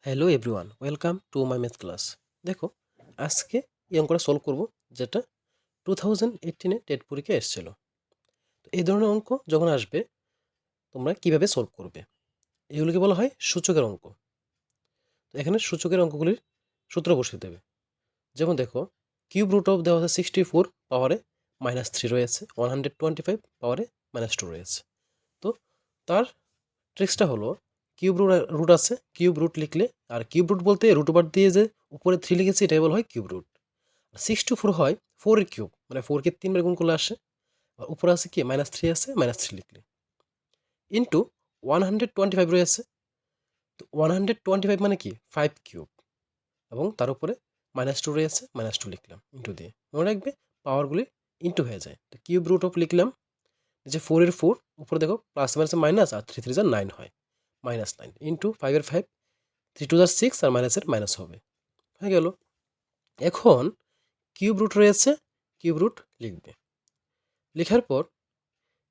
Hello everyone, welcome to my math class. দেখো, আজকে এই অঙ্কটা সলভ করব, যেটা 2018-এ টেট পরীক্ষায় এসেছিল। তো এই ধরনের অঙ্ক যখন আসবে, তোমরা কিভাবে সলভ করবে? এগুলোকে বলা হয় সূচকের অঙ্ক। তো এখানে সূচকের অঙ্কগুলির সূত্র বসিয়ে দেবে। যেমন দেখো, কিউব রুট অফ দেওয়া আছে 64 পাওয়ারে -3 রয়েছে, 125 পাওয়ারে -2 রয়েছে। তো তার ট্রিক্সটা হলো, কিউব রুট আছে, কিউব রুট লিখলে, আর কিউব রুট বলতে রুট ওভার দিয়ে যে উপরে 3 লিখেছি এটাই বলা হয় কিউব রুট। 64 হয় 4 এর কিউব, মানে 4কে 3 বার গুণ করলে আসে। আর উপরে আছে কি -3 আছে, -3 লিখলে ইন্টু 125 রয়েছে। তো 125 মানে কি 5 কিউব, এবং তার উপরে -2 রয়েছে, -2 লিখলাম ইন্টু দিয়ে। মনে রাখবে পাওয়ারগুলি ইন্টু হয়ে যায়। তো কিউব রুট অফ লিখলাম, যে 4 এর 4, উপরে দেখো প্লাস মাইনাসে মাইনাস, আর 3 3 যা 9 হয়, -9 ইন্টু 5 এর 5, 3 2 যা 6, আর মাইনাসের মাইনাস হবে, হয়ে গেল। এখন কিউব রুট রয়েছে, কিউব রুট লিখবে। লেখার পর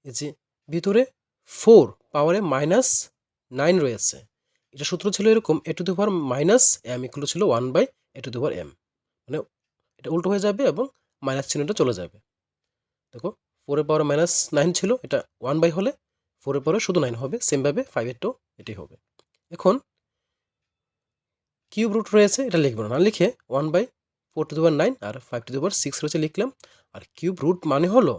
এই যে ভিতরে 4 পাওয়ারে -9 রয়েছে, এটা সূত্র ছিল এরকম, a to the power minus m equal ছিল 1/a two the power m, মানে এটা উল্টো হয়ে যাবে এবং মাইনাস চিহ্নটা চলে যাবে। দেখো, 4 এর পাওয়ার -9 ছিল, এটা 1 হলে 4 এর পরে শুধু 9 হবে, সেমভাবে 5 এরটাও এটাই হবে। এখন কিউব রুট রয়েছে, এটা লিখবো না, লিখে 1/4 two the power 9 R 5 two the পাওয়ার 6 রয়েছে লিখলাম। আর কিউব রুট মানে হলো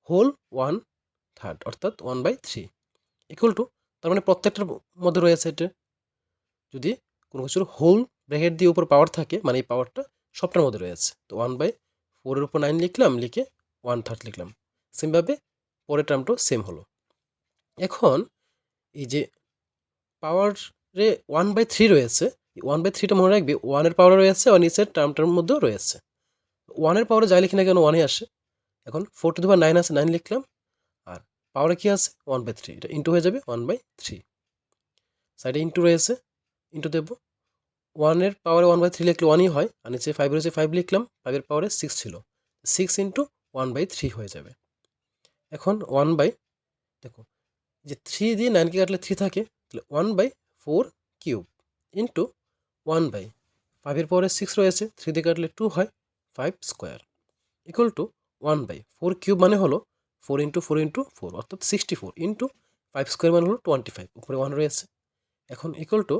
হোল 1/3, অর্থাৎ 1/3 ইকুয়াল টু, তার মানে প্রত্যেকটার মধ্যে রয়েছে এটা। যদি কোনো কিছুর হোল ব্র্যাকেট দিয়ে উপর পাওয়ার থাকে, মানে এই পাওয়ারটা সবটার মধ্যে রয়েছে। তো 1/4 এর উপর 9 লিখলাম, লিখে 1/3 লিখলাম। সেমভাবে পরের টার্মটাও সেম হলো। এখন এই যে পাওয়ারে 1/3 রয়েছে, 1/3টা মনে রাখবে 1 এর পাওয়ারে রয়েছে, আর নিচের টার্মটার মধ্যেও রয়েছে। 1 এর পাওয়ারে যাই লিখি না কেন 1 আসে। এখন 4 টু দি পাওয়ার 9 আছে, 9 লিখলাম। আর পাওয়ারে কি আছে 1/3, এটা ইন্টু হয়ে যাবে 1/3। সাইডে ইন্টু রয়েছে, ইন্টু দেবো। 1 এর পাওয়ারে 1/3 লিখলে 1ই হয়, আর নিচে 5 রয়েছে 5 লিখলাম, 5 এর পাওয়ারে 6 ছিল, 6 ইন্টু 1/3 হয়ে যাবে। এখন দেখো, যে 3 দিয়ে 9কে কাটলে 3 থাকে, তাহলে 1/4 কিউব ইন্টু 1/5 এর পাওয়ারে 6 রয়েছে, 3 দিয়ে কাটলে 2 হয়, 5 স্কোয়ার ইকুয়াল টু 1/4 কিউব মানে হলো 4 ইন্টু 4 ইন্টু 4, অর্থাৎ 64 ইন্টু 5 স্কোয়ার মানে হলো 25, উপরে 1 রয়েছে। এখন ইকুয়াল টু,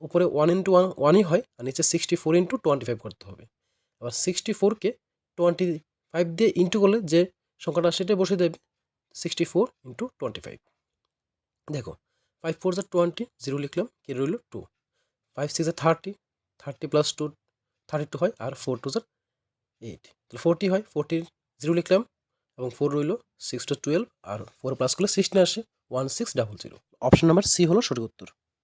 উপরে 1 ইন্টু 1 1ই হয়, আর নিচে 64 ইন্টু 25 করতে হবে। আবার 64কে 25 দিয়ে ইন্টু করলে যে সংখ্যাটা সেটাই বসে দেবে, 64 ইন্টু 25। দেখো, 5 4 যা 20, 0 লিখলাম, কি রইল 2, 5 6 যা 30, 30 প্লাস 2 32 হয়, আর 4 2 যা 8, তাহলে 40 হয়, 40 0 লিখলাম, এবং 4 রইল, 6 to 12, আর 4 প্লাস করলে 16 আসে, 1600। অপশন নাম্বার সি হলো সঠিক উত্তর।